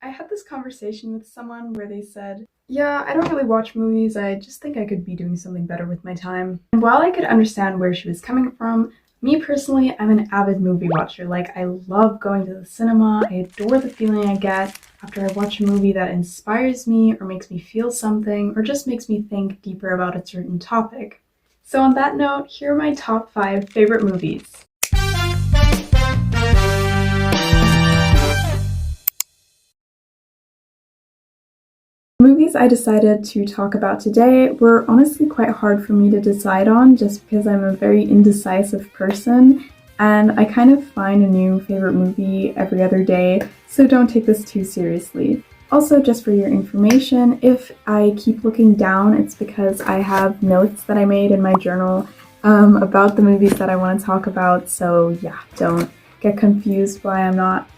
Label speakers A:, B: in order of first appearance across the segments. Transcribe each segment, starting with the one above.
A: I had this conversation with someone where they said, yeah, I don't really watch movies, I just think I could be doing something better with my time. And while I could understand where she was coming from, me personally, I'm an avid movie watcher. Like, I love going to the cinema, I adore the feeling I get after I watch a movie that inspires me or makes me feel something or just makes me think deeper about a certain topic. So on that note, here are my top 5 favorite movies. The movies I decided to talk about today were honestly quite hard for me to decide on just because I'm a very indecisive person and I kind of find a new favorite movie every other day, so don't take this too seriously. Also, just for your information, if I keep looking down, it's because I have notes that I made in my journal about the movies that I want to talk about, so yeah, don't get confused why I'm not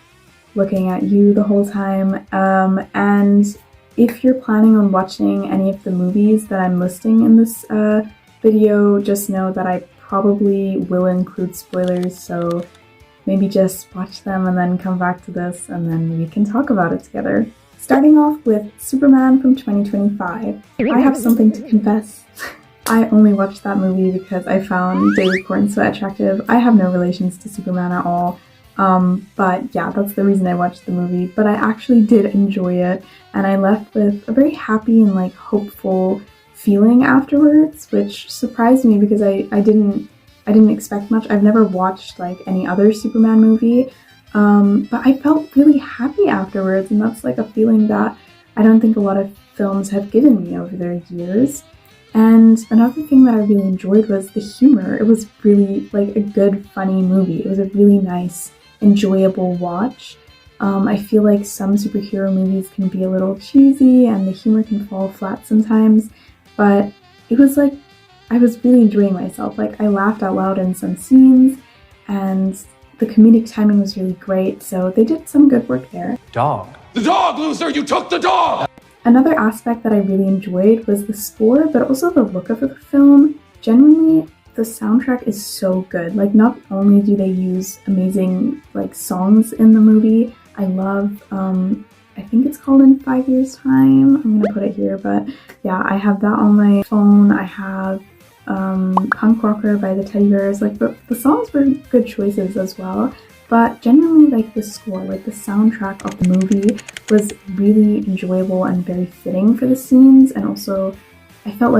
A: looking at you the whole time. And if you're planning on watching any of the movies that I'm listing in this video, just know that I probably will include spoilers, so maybe just watch them and then come back to this and then we can talk about it together. Starting off with Superman from 2025. I have something to confess. I only watched that movie because I found David Cornsweet attractive. I have no relations to Superman at all. But yeah, that's the reason I watched the movie, but I actually did enjoy it, and I left with a very happy and hopeful feeling afterwards, which surprised me because I didn't expect much. I've never watched any other Superman movie, but I felt really happy afterwards, and that's a feeling that I don't think a lot of films have given me over their years. And another thing that I really enjoyed was the humor. It was really a good, funny movie. It was a really nice, enjoyable watch. I feel like some superhero movies can be a little cheesy and the humor can fall flat sometimes, but it was I was really enjoying myself. I laughed out loud in some scenes and the comedic timing was really great, so they did some good work there.
B: Dog. The dog, loser! You took the dog!
A: Another aspect that I really enjoyed was the score, but also the look of the film. Genuinely, the soundtrack is so good. Not only do they use amazing songs in the movie, I love I think it's called In 5 Years Time. I'm gonna put it here, but yeah, I have that on my phone. I have Punk Rocker by the Teddy Bears. The songs were good choices as well, but genuinely the score, the soundtrack of the movie was really enjoyable and very fitting for the scenes, and also I felt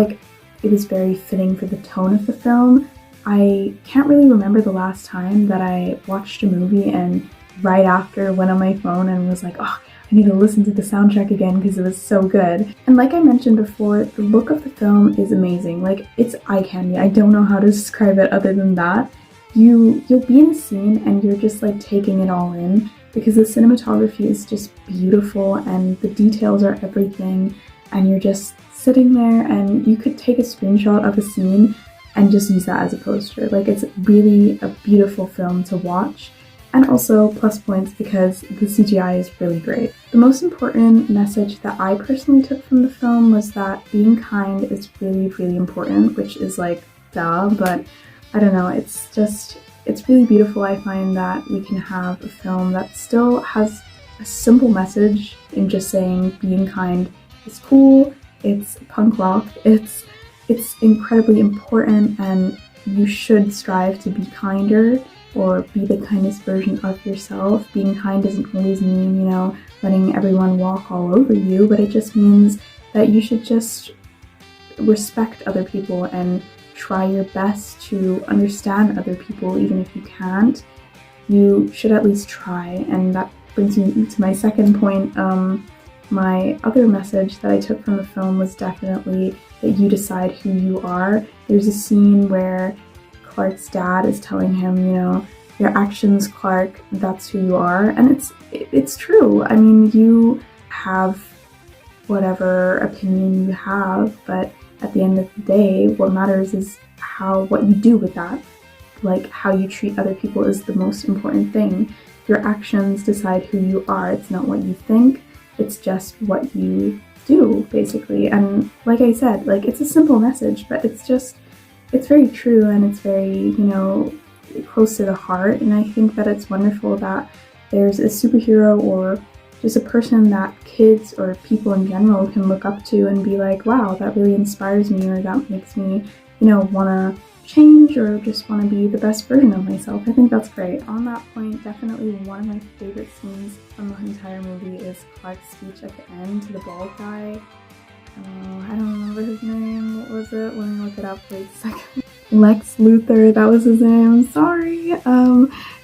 A: it was very fitting for the tone of the film. I can't really remember the last time that I watched a movie and right after went on my phone and was oh, I need to listen to the soundtrack again because it was so good. And like I mentioned before, the look of the film is amazing. It's eye candy. I don't know how to describe it other than that. You'll be in a scene and you're just taking it all in because the cinematography is just beautiful and the details are everything, and you're just sitting there and you could take a screenshot of a scene and just use that as a poster. It's really a beautiful film to watch, and also plus points because the CGI is really great. The most important message that I personally took from the film was that being kind is really, really important, which is duh, but I don't know, it's really beautiful. I find that we can have a film that still has a simple message in just saying being kind is cool, it's punk rock, it's incredibly important, and you should strive to be kinder or be the kindest version of yourself. Being kind doesn't always mean, letting everyone walk all over you, but it just means that you should just respect other people and try your best to understand other people. Even if you can't, you should at least try. And that brings me to my second point. My other message that I took from the film was definitely that you decide who you are. There's a scene where Clark's dad is telling him, your actions, Clark, that's who you are. And it's true. I mean, you have whatever opinion you have, but at the end of the day, what matters is what you do with that. How you treat other people is the most important thing. Your actions decide who you are. It's not what you think. It's just what you do, basically. And like I said, it's a simple message, but it's very true, and it's very, close to the heart. And I think that it's wonderful that there's a superhero or just a person that kids or people in general can look up to and be like, wow, that really inspires me, or that makes me, want to change or just want to be the best version of myself. I think that's great. On that point, definitely one of my favorite scenes from the entire movie is Clark's speech at the end to the bald guy. I don't remember his name. What was it? Let me look it up. Wait a second. Lex Luthor, that was his name. Sorry.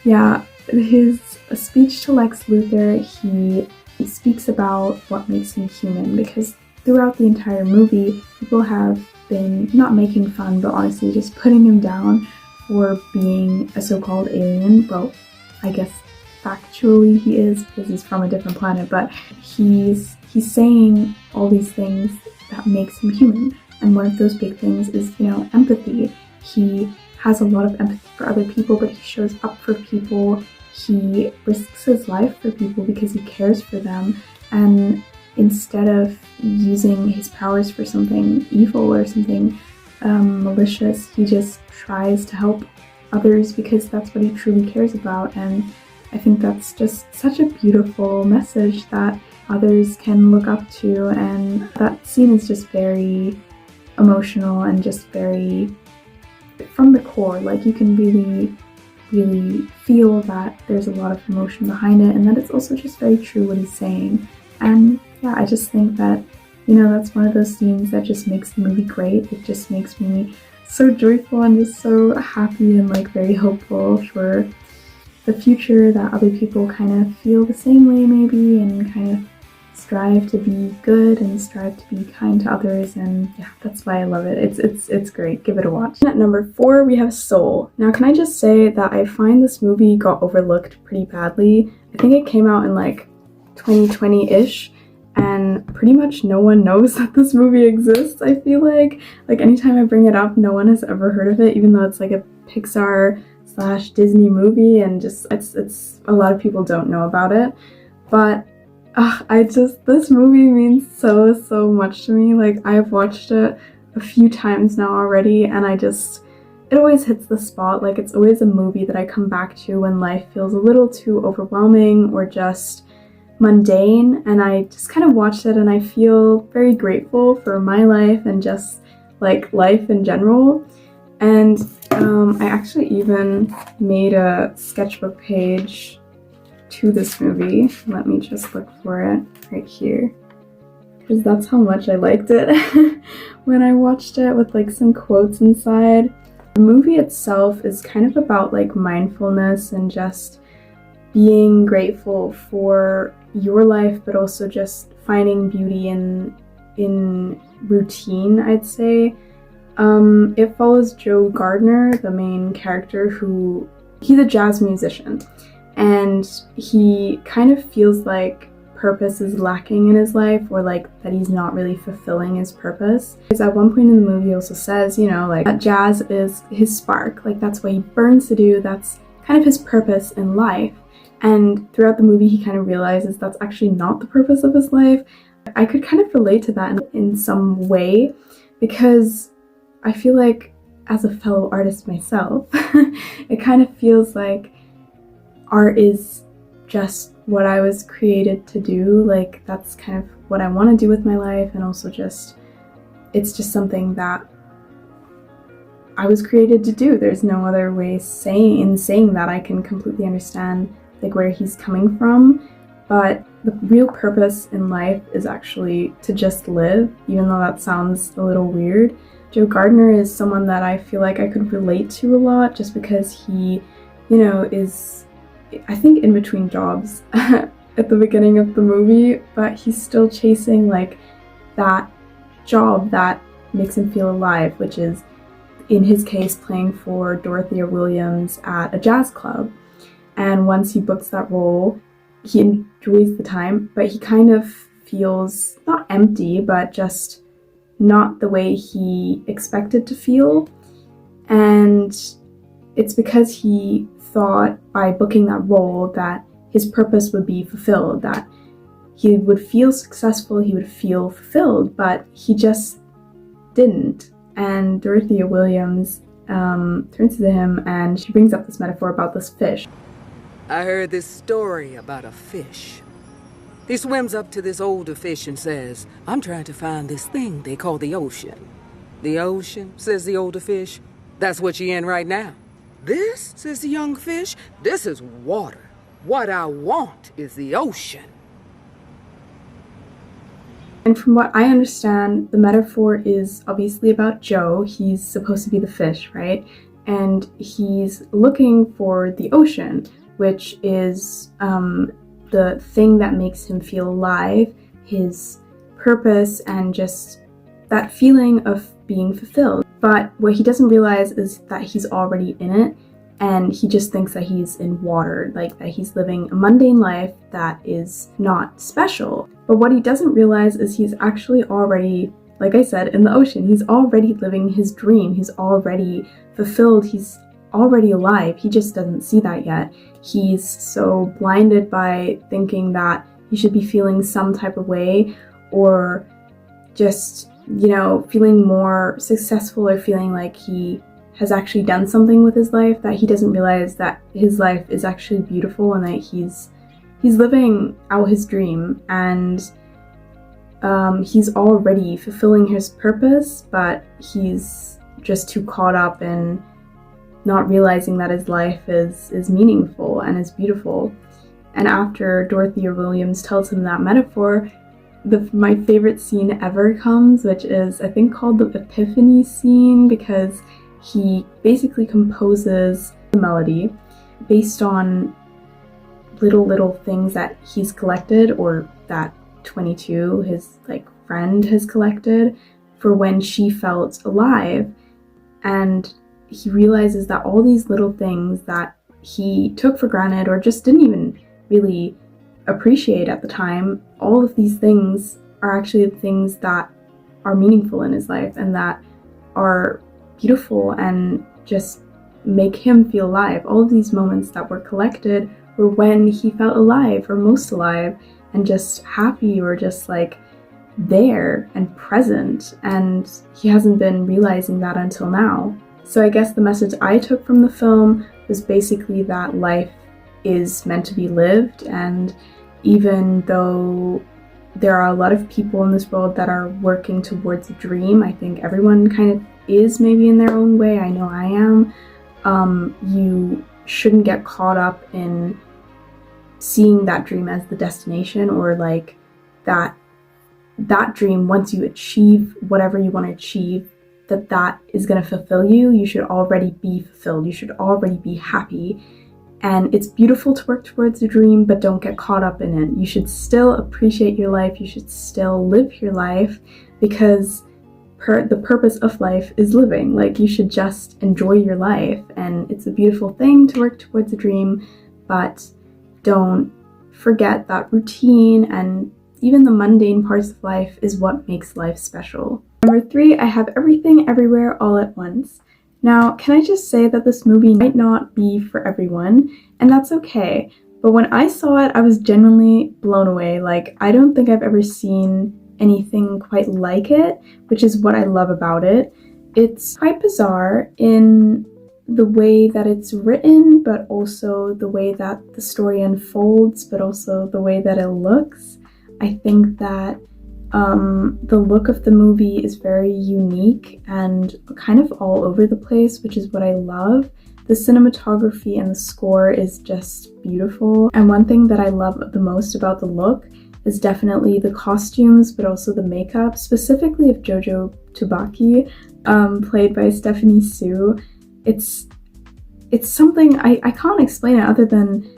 A: Yeah, his speech to Lex Luthor, he speaks about what makes him human, because throughout the entire movie, people have been not making fun, but honestly just putting him down for being a so-called alien. Well, I guess factually he is, because he's from a different planet, but he's saying all these things that makes him human. And one of those big things is, empathy. He has a lot of empathy for other people, but he shows up for people. He risks his life for people because he cares for them. And instead of using his powers for something evil or something malicious, he just tries to help others because that's what he truly cares about. And I think that's just such a beautiful message that others can look up to, and that scene is just very emotional and just very from the core. Like, you can really feel that there's a lot of emotion behind it, and that it's also just very true what he's saying. And yeah, I just think that, that's one of those scenes that just makes the movie great. It just makes me so joyful and just so happy and like very hopeful for the future, that other people kind of feel the same way maybe, and kind of strive to be good and strive to be kind to others. And yeah, that's why I love it. It's great. Give it a watch. At number 4, we have Soul. Now, can I just say that I find this movie got overlooked pretty badly. I think it came out in like 2020-ish, and pretty much no one knows that this movie exists. I feel like anytime I bring it up, no one has ever heard of it, even though it's like a Pixar/Disney movie, and just it's a lot of people don't know about it. But this movie means so much to me. Like, I've watched it a few times now already, and it always hits the spot. Like, it's always a movie that I come back to when life feels a little too overwhelming or just mundane, and I just kind of watch it and I feel very grateful for my life and just like life in general. And I actually even made a sketchbook page to this movie. Let me just look for it right here, because that's how much I liked it when I watched it, with like some quotes inside. The movie itself is kind of about like mindfulness and just being grateful for your life, but also just finding beauty in routine, I'd say. It follows Joe Gardner, the main character, he's a jazz musician, and he kind of feels like purpose is lacking in his life, or like that he's not really fulfilling his purpose. Because at one point in the movie he also says, like, that jazz is his spark, like that's what he burns to do, that's kind of his purpose in life. And throughout the movie he kind of realizes that's actually not the purpose of his life. I could kind of relate to that in some way, because I feel like, as a fellow artist myself, it kind of feels like art is just what I was created to do. Like, that's kind of what I want to do with my life, and also it's just something that I was created to do. There's no other way saying that. I can completely understand like where he's coming from, but the real purpose in life is actually to just live, even though that sounds a little weird. Joe Gardner is someone that I feel like I could relate to a lot, just because he, is, I think, in between jobs at the beginning of the movie, but he's still chasing like that job that makes him feel alive, which is, in his case, playing for Dorothea Williams at a jazz club. And once he books that role, he enjoys the time, but he kind of feels not empty, but just not the way he expected to feel. And it's because he thought by booking that role that his purpose would be fulfilled, that he would feel successful, he would feel fulfilled, but he just didn't. And Dorothea Williams turns to him and she brings up this metaphor about this fish.
C: I heard this story about a fish. He swims up to this older fish and says, "I'm trying to find this thing they call the ocean." "The ocean," says the older fish, "that's what you're in right now." "This," says the young fish, "this is water. What I want is the ocean."
A: And from what I understand, the metaphor is obviously about Joe. He's supposed to be the fish, right? And he's looking for the ocean, which is the thing that makes him feel alive, his purpose, and just that feeling of being fulfilled. But what he doesn't realize is that he's already in it, and he just thinks that he's in water, like that he's living a mundane life that is not special. But what he doesn't realize is he's actually already, like I said, in the ocean. He's already living his dream. He's already fulfilled. He's already alive. He just doesn't see that yet. He's so blinded by thinking that he should be feeling some type of way, or just, feeling more successful, or feeling like he has actually done something with his life, that he doesn't realize that his life is actually beautiful and that he's living out his dream, and he's already fulfilling his purpose, but he's just too caught up in not realizing that his life is meaningful and is beautiful. And after Dorothy or Williams tells him that metaphor, my favorite scene ever comes, which is, I think, called the Epiphany scene, because he basically composes the melody based on little things that he's collected, or that 22, his friend, has collected for when she felt alive. And he realizes that all these little things that he took for granted, or just didn't even really appreciate at the time, all of these things are actually the things that are meaningful in his life and that are beautiful and just make him feel alive. All of these moments that were collected were when he felt alive, or most alive, and just happy, or just there and present, and he hasn't been realizing that until now. So I guess the message I took from the film was basically that life is meant to be lived, and even though there are a lot of people in this world that are working towards a dream, I think everyone kind of is, maybe in their own way. I know I am. You shouldn't get caught up in seeing that dream as the destination, or that dream, once you achieve whatever you want to achieve, that is going to fulfill you. You should already be fulfilled. You should already be happy. And it's beautiful to work towards a dream, but don't get caught up in it. You should still appreciate your life. You should still live your life, because the purpose of life is living. You should just enjoy your life. And it's a beautiful thing to work towards a dream, but don't forget that routine and even the mundane parts of life is what makes life special. Number 3, I have Everything Everywhere All at Once. Now, can I just say that this movie might not be for everyone, and that's okay. But when I saw it, I was genuinely blown away. I don't think I've ever seen anything quite like it, which is what I love about it. It's quite bizarre in the way that it's written, but also the way that the story unfolds, but also the way that it looks. I think that the look of the movie is very unique and kind of all over the place, which is what I love. The cinematography and the score is just beautiful. And one thing that I love the most about the look is definitely the costumes, but also the makeup, specifically of Jojo Tubaki, played by Stephanie Sue. It's something, I can't explain it other than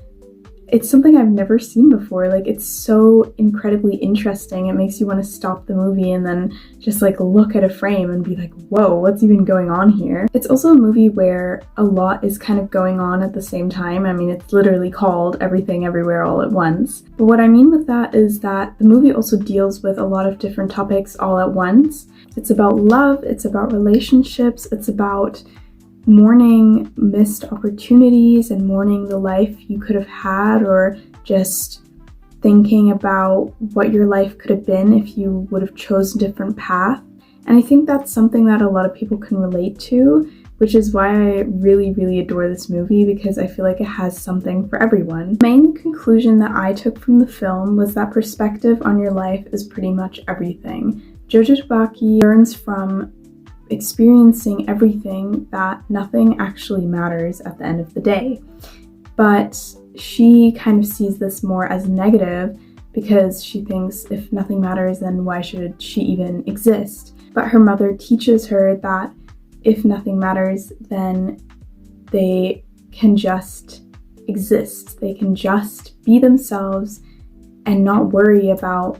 A: it's something I've never seen before. It's so incredibly interesting. It makes you want to stop the movie and then just look at a frame and be like, whoa, what's even going on here? It's also a movie where a lot is kind of going on at the same time. I mean, it's literally called Everything Everywhere All at Once. But what I mean with that is that the movie also deals with a lot of different topics all at once. It's about love, it's about relationships, it's about mourning missed opportunities and mourning the life you could have had, or just thinking about what your life could have been if you would have chosen a different path. And I think that's something that a lot of people can relate to, which is why I really, really adore this movie, because I feel like it has something for everyone. The main conclusion that I took from the film was that perspective on your life is pretty much everything. Jojo Tabaki learns from experiencing everything that nothing actually matters at the end of the day. But she kind of sees this more as negative because she thinks if nothing matters, then why should she even exist? But her mother teaches her that if nothing matters, then they can just exist. They can just be themselves and not worry about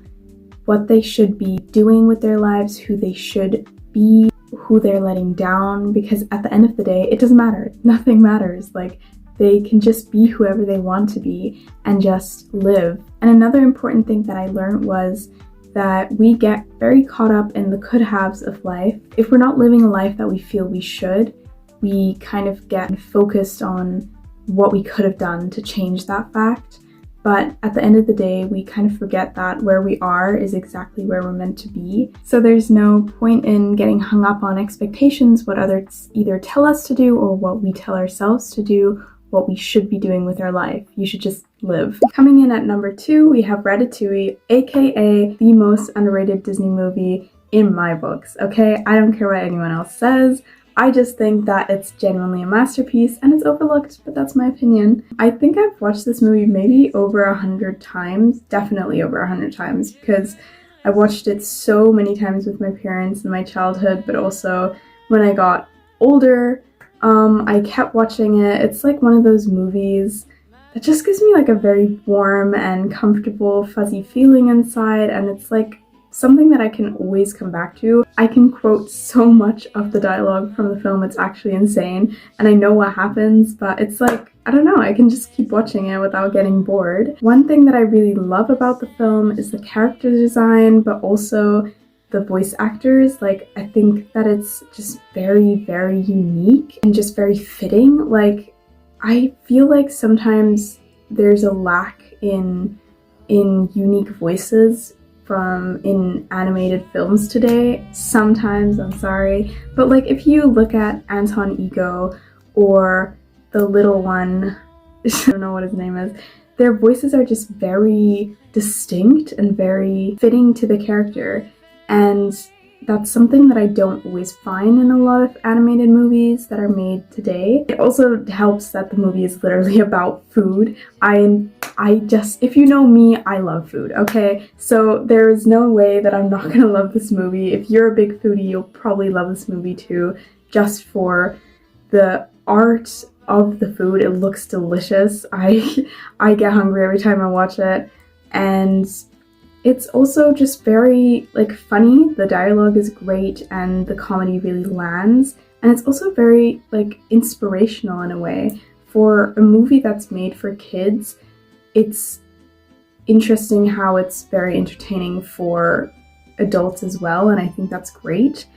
A: what they should be doing with their lives, who they should be, who they're letting down, because at the end of the day, it doesn't matter. Nothing matters. Like, they can just be whoever they want to be and just live. And another important thing that I learned was that we get very caught up in the could-haves of life. If we're not living a life that we feel we should, we kind of get focused on what we could have done to change that fact. But at the end of the day, we kind of forget that where we are is exactly where we're meant to be. So there's no point in getting hung up on expectations, what others either tell us to do or what we tell ourselves to do, what we should be doing with our life. You should just live. Coming in at number 2, we have Ratatouille, aka the most underrated Disney movie in my books, okay? I don't care what anyone else says. I just think that it's genuinely a masterpiece and it's overlooked, but that's my opinion. I think I've watched this movie maybe over 100 times, definitely over 100 times, because I watched it so many times with my parents in my childhood, but also when I got older, I kept watching it. It's like one of those movies that just gives me like a very warm and comfortable, fuzzy feeling inside, and it's like something that I can always come back to. I can quote so much of the dialogue from the film, it's actually insane, and I know what happens, but it's like, I don't know, I can just keep watching it without getting bored. One thing that I really love about the film is the character design, but also the voice actors. Like, I think that it's just very, very unique and just very fitting. Like, I feel like sometimes there's a lack in unique voices in animated films today. Sometimes, I'm sorry, but like if you look at Anton Ego or the little one, I don't know what his name is, their voices are just very distinct and very fitting to the character, and that's something that I don't always find in a lot of animated movies that are made today. It also helps that the movie is literally about food. I just, if you know me, I love food, okay? So there is no way that I'm not gonna love this movie. If you're a big foodie, you'll probably love this movie too, just for the art of the food. It looks delicious. I get hungry every time I watch it, and it's also just very like funny. The dialogue is great and the comedy really lands, and it's also very like inspirational in a way. For a movie that's made for kids, it's interesting how it's very entertaining for adults as well, and I think that's great.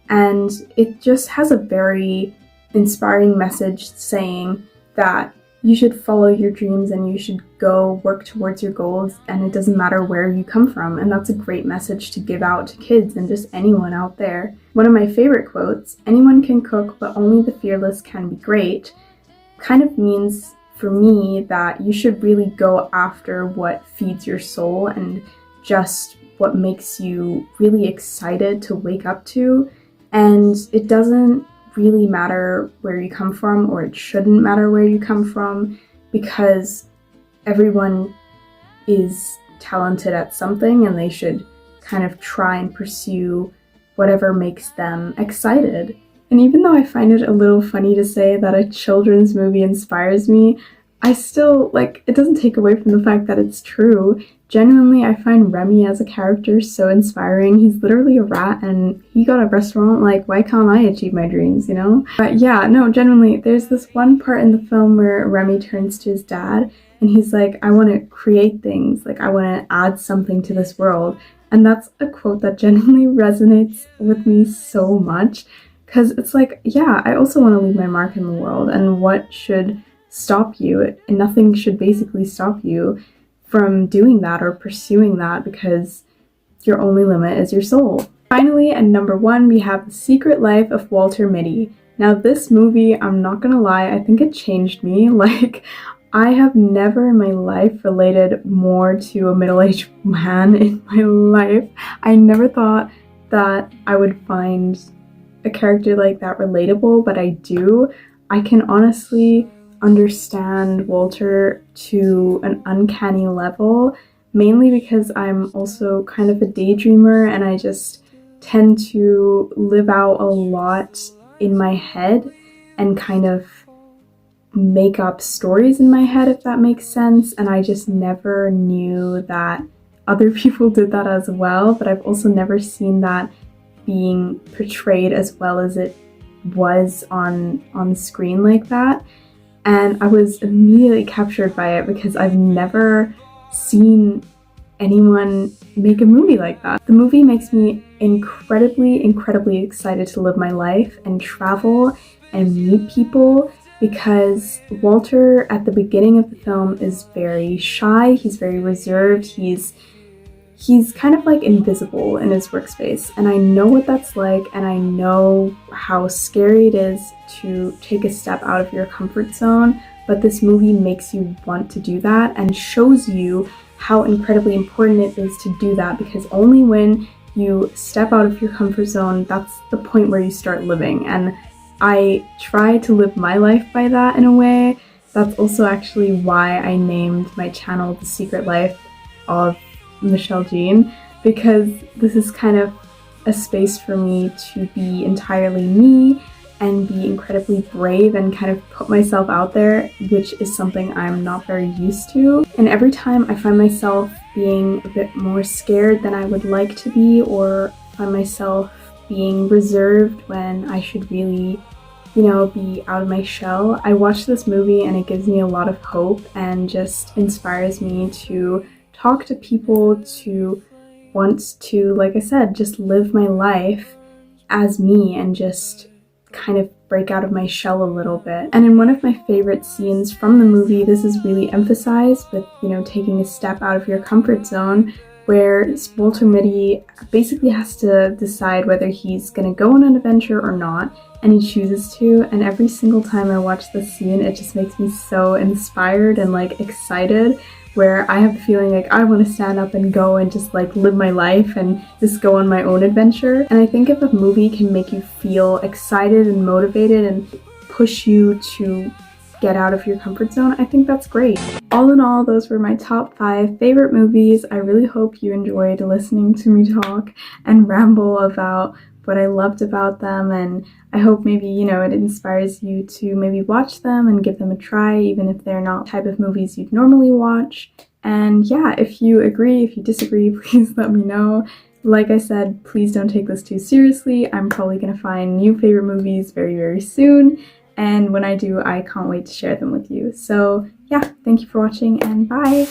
A: And it just has a very inspiring message saying that you should follow your dreams and you should go work towards your goals, and it doesn't matter where you come from. And that's a great message to give out to kids and just anyone out there. One of my favorite quotes, "Anyone can cook, but only the fearless can be great," kind of means for me that you should really go after what feeds your soul and just what makes you really excited to wake up to. And it doesn't really matter where you come from, or it shouldn't matter where you come from, because everyone is talented at something and they should kind of try and pursue whatever makes them excited. And even though I find it a little funny to say that a children's movie inspires me, I still, like, it doesn't take away from the fact that it's true. Genuinely, I find Remy as a character so inspiring. He's literally a rat and he got a restaurant. Like, why can't I achieve my dreams, you know? But yeah, no, genuinely, there's this one part in the film where Remy turns to his dad and he's like, I want to create things. Like, I want to add something to this world. And that's a quote that genuinely resonates with me so much, because it's like, yeah, I also want to leave my mark in the world, and what should stop you? And nothing should basically stop you from doing that or pursuing that, because your only limit is your soul. Finally, at number 1, we have The Secret Life of Walter Mitty. Now this movie, I'm not gonna lie, I think it changed me. Like, I have never in my life related more to a middle-aged man in my life. I never thought that I would find a character like that relatable, but I do. I can honestly understand Walter to an uncanny level, mainly because I'm also kind of a daydreamer and I just tend to live out a lot in my head and kind of make up stories in my head, if that makes sense. And I just never knew that other people did that as well, but I've also never seen that being portrayed as well as it was on screen like that. And I was immediately captured by it because I've never seen anyone make a movie like that. The movie makes me incredibly excited to live my life and travel and meet people, because Walter at the beginning of the film is very shy, he's very reserved, he's kind of like invisible in his workspace, and I know what that's like, and I know how scary it is to take a step out of your comfort zone, but this movie makes you want to do that and shows you how incredibly important it is to do that, because only when you step out of your comfort zone, that's the point where you start living. And I try to live my life by that in a way. That's also actually why I named my channel The Secret Life of Michelle Jean, because this is kind of a space for me to be entirely me and be incredibly brave and kind of put myself out there, which is something I'm not very used to. And every time I find myself being a bit more scared than I would like to be, or find myself being reserved when I should really, you know, be out of my shell, I watch this movie and it gives me a lot of hope and just inspires me to talk to people, to want to, like I said, just live my life as me and just kind of break out of my shell a little bit. And in one of my favorite scenes from the movie, this is really emphasized with, you know, taking a step out of your comfort zone, where Walter Mitty basically has to decide whether he's gonna go on an adventure or not, and he chooses to. And every single time I watch this scene, it just makes me so inspired and like excited, where I have the feeling like I want to stand up and go and just like live my life and just go on my own adventure. And I think if a movie can make you feel excited and motivated and push you to get out of your comfort zone, I think that's great. All in all, those were my top 5 favorite movies. I really hope you enjoyed listening to me talk and ramble about what I loved about them, and I hope maybe, you know, it inspires you to maybe watch them and give them a try, even if they're not the type of movies you'd normally watch. And yeah, if you agree, if you disagree, please let me know. Like I said, please don't take this too seriously. I'm probably gonna find new favorite movies very soon, and when I do, I can't wait to share them with you. So yeah, thank you for watching and bye!